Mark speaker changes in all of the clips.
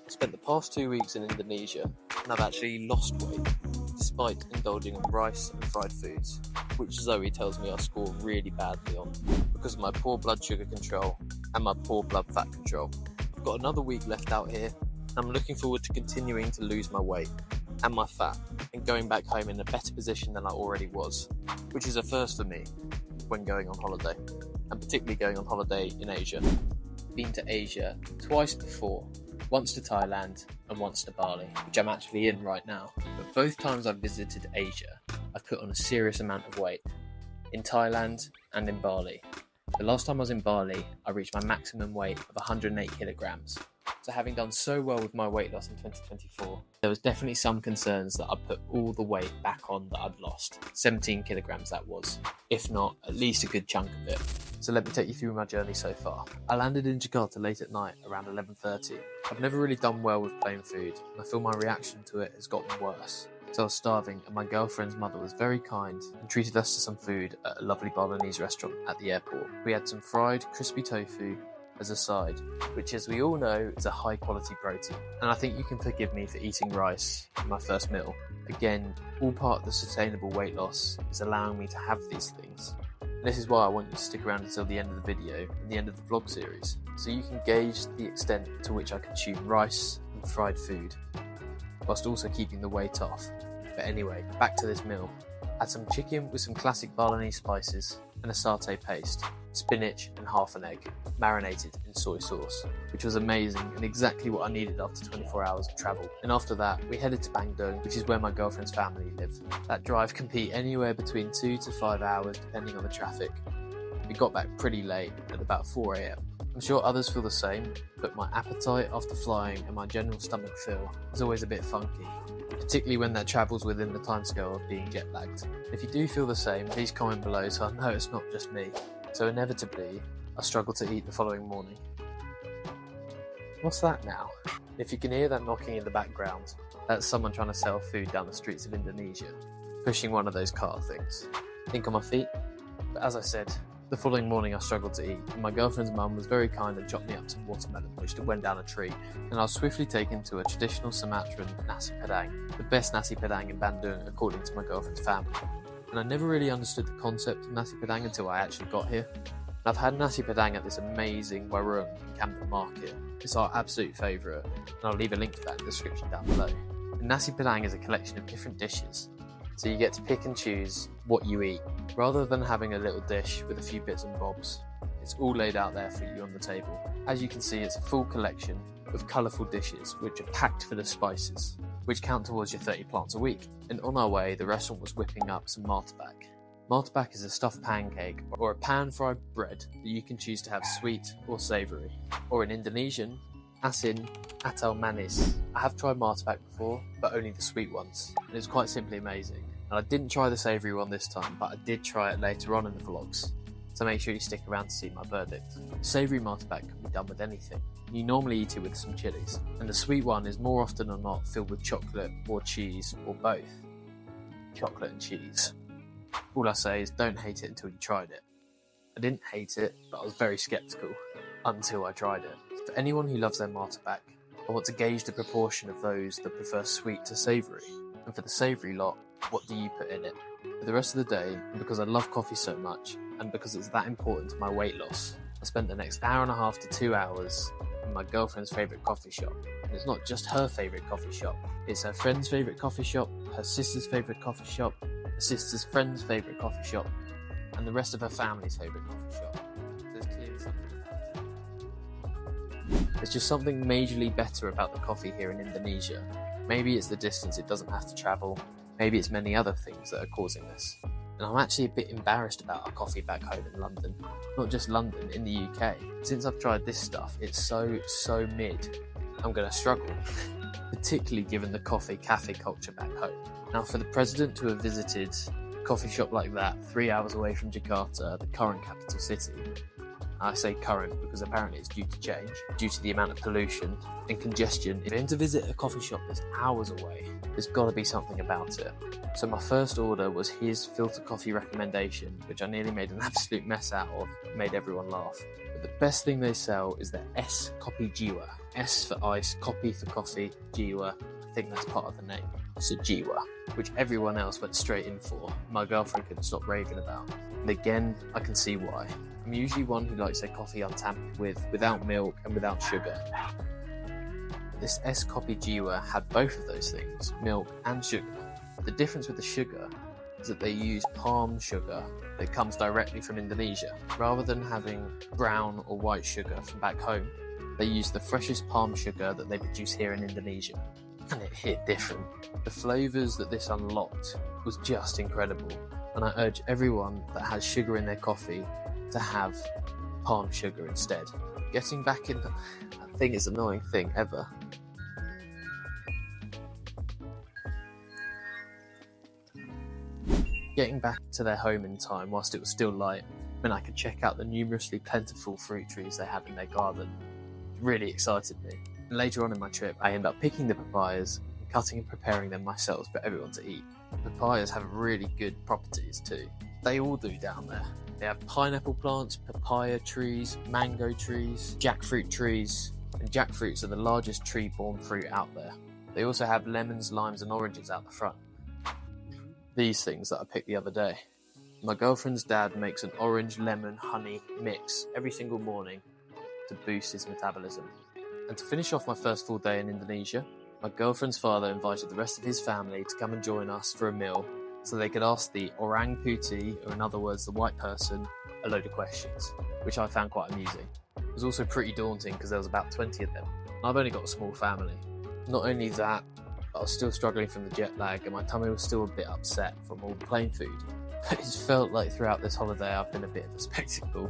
Speaker 1: I spent the past 2 weeks in Indonesia and I've actually lost weight despite indulging in rice and fried foods, which Zoe tells me I score really badly on because of my poor blood sugar control and my poor blood fat control. I've got another week left out here and I'm looking forward to continuing to lose my weight and my fat and going back home in a better position than I already was, which is a first for me when going on holiday, and particularly going on holiday in Asia. Been to Asia twice before, once to Thailand and once to Bali, which I'm actually in right now. But both times I've visited Asia, I've put on a serious amount of weight, in Thailand and in Bali. The last time I was in Bali, I reached my maximum weight of 108 kilograms. So having done so well with my weight loss in 2024, there was definitely some concerns that I'd put all the weight back on that I'd lost. 17 kilograms that was, if not at least a good chunk of it. So let me take you through my journey so far. I landed in Jakarta late at night, around 11:30. I've never really done well with plain food, and I feel my reaction to it has gotten worse. So I was starving, and my girlfriend's mother was very kind and treated us to some food at a lovely Balinese restaurant at the airport. We had some fried, crispy tofu as a side, which as we all know is a high quality protein. And I think you can forgive me for eating rice in my first meal. Again, all part of the sustainable weight loss is allowing me to have these things. And this is why I want you to stick around until the end of the video and the end of the vlog series, so you can gauge the extent to which I consume rice and fried food, whilst also keeping the weight off. But anyway, back to this meal. I had some chicken with some classic Balinese spices and a satay paste, spinach and half an egg, marinated in soy sauce, which was amazing and exactly what I needed after 24 hours of travel. And after that, we headed to Bandung, which is where my girlfriend's family live. That drive can be anywhere between 2 to 5 hours depending on the traffic. We got back pretty late at about 4 AM. I'm sure others feel the same, but my appetite after flying and my general stomach feel is always a bit funky, particularly when that travels within the timescale of being jet lagged. If you do feel the same, please comment below so I know it's not just me. So inevitably, I struggle to eat the following morning. What's that now? If you can hear that knocking in the background, that's someone trying to sell food down the streets of Indonesia, pushing one of those cart things. Think on my feet? But as I said, the following morning I struggled to eat, and my girlfriend's mum was very kind and chopped me up some watermelon, which went down a tree, and I was swiftly taken to a traditional Sumatran nasi padang, the best nasi padang in Bandung according to my girlfriend's family. And I never really understood the concept of nasi padang until I actually got here. And I've had nasi padang at this amazing warung in Camden Market. It's our absolute favourite, and I'll leave a link to that in the description down below. And nasi padang is a collection of different dishes, so you get to pick and choose what you eat, rather than having a little dish with a few bits and bobs. It's all laid out there for you on the table. As you can see, it's a full collection of colourful dishes which are packed full of spices, which count towards your 30 plants a week. And on our way, the restaurant was whipping up some martabak. Martabak is a stuffed pancake or a pan-fried bread that you can choose to have sweet or savoury. Or in Indonesian, asin atau manis. I have tried martabak before, but only the sweet ones, and it was quite simply amazing. And I didn't try the savoury one this time, but I did try it later on in the vlogs, so make sure you stick around to see my verdict. Savoury martabak can be done with anything. You normally eat it with some chilies, and the sweet one is more often than not filled with chocolate or cheese or both. Chocolate and cheese. All I say is don't hate it until you tried it. I didn't hate it, but I was very sceptical until I tried it. For anyone who loves their martabak, I want to gauge the proportion of those that prefer sweet to savoury. And for the savoury lot, what do you put in it? For the rest of the day, and because I love coffee so much, and because it's that important to my weight loss, I spent the next hour and a half to 2 hours in my girlfriend's favourite coffee shop. And it's not just her favourite coffee shop, it's her friend's favourite coffee shop, her sister's favourite coffee shop, her sister's friend's favourite coffee shop, and the rest of her family's favourite coffee shop. There's clearly something about it. There's just something majorly better about the coffee here in Indonesia. Maybe it's the distance it doesn't have to travel, maybe it's many other things that are causing this. And I'm actually a bit embarrassed about our coffee back home in London. Not just London, in the UK. Since I've tried this stuff, it's so mid. I'm going to struggle, particularly given the coffee cafe culture back home. Now, for the president to have visited a coffee shop like that 3 hours away from Jakarta, the current capital city, I say current because apparently it's due to change, due to the amount of pollution and congestion. For him to visit a coffee shop that's hours away, there's got to be something about it. So my first order was his filter coffee recommendation, which I nearly made an absolute mess out of, made everyone laugh. But the best thing they sell is the es kopi jiwa. S for ice, kopi for coffee, jiwa, I think that's part of the name. So jiwa, which everyone else went straight in for. My girlfriend couldn't stop raving about. And again, I can see why. I'm usually one who likes their coffee untampered with, without milk and without sugar. This es kopi jiwa had both of those things, milk and sugar. The difference with the sugar is that they use palm sugar that comes directly from Indonesia. Rather than having brown or white sugar from back home, they use the freshest palm sugar that they produce here in Indonesia. And it hit different. The flavours that this unlocked was just incredible. And I urge everyone that has sugar in their coffee to have palm sugar instead. Getting back in that thing is the annoying thing ever. Getting back to their home in time whilst it was still light meant I could check out the numerously plentiful fruit trees they had in their garden. It really excited me. And later on in my trip, I ended up picking the papayas and cutting and preparing them myself for everyone to eat. Papayas have really good properties too. They all do down there. They have pineapple plants, papaya trees, mango trees, jackfruit trees, and jackfruits are the largest tree-borne fruit out there. They also have lemons, limes and oranges out the front. These things that I picked the other day. My girlfriend's dad makes an orange, lemon, honey mix every single morning to boost his metabolism. And to finish off my first full day in Indonesia, my girlfriend's father invited the rest of his family to come and join us for a meal so they could ask the orang putih, or in other words the white person, a load of questions, which I found quite amusing. It was also pretty daunting because there was about 20 of them. And I've only got a small family. Not only that, I was still struggling from the jet lag and my tummy was still a bit upset from all the plane food. But it's felt like throughout this holiday I've been a bit of a spectacle,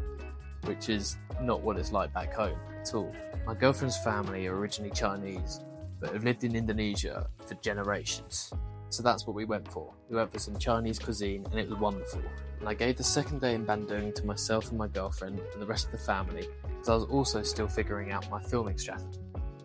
Speaker 1: which is not what it's like back home at all. My girlfriend's family are originally Chinese, but have lived in Indonesia for generations. So that's what we went for. We went for some Chinese cuisine and it was wonderful. And I gave the second day in Bandung to myself and my girlfriend and the rest of the family because I was also still figuring out my filming strategy.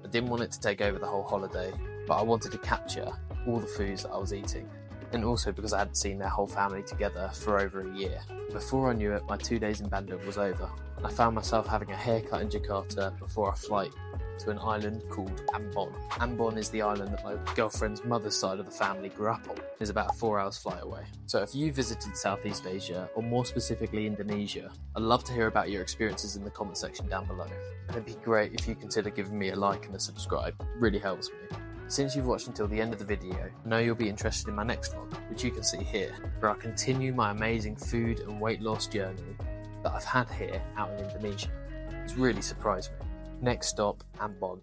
Speaker 1: I didn't want it to take over the whole holiday, but I wanted to capture all the foods that I was eating. And also because I hadn't seen their whole family together for over a year. Before I knew it, my 2 days in Bandung was over. And I found myself having a haircut in Jakarta before our flight to an island called Ambon. Ambon is the island that my girlfriend's mother's side of the family grew up on. It's about a 4 hours flight away. So if you visited Southeast Asia, or more specifically Indonesia, I'd love to hear about your experiences in the comment section down below. And it'd be great if you consider giving me a like and a subscribe. It really helps me. Since you've watched until the end of the video, I know you'll be interested in my next vlog, which you can see here, where I continue my amazing food and weight loss journey that I've had here out in Indonesia. It's really surprised me. Next stop, Ambon.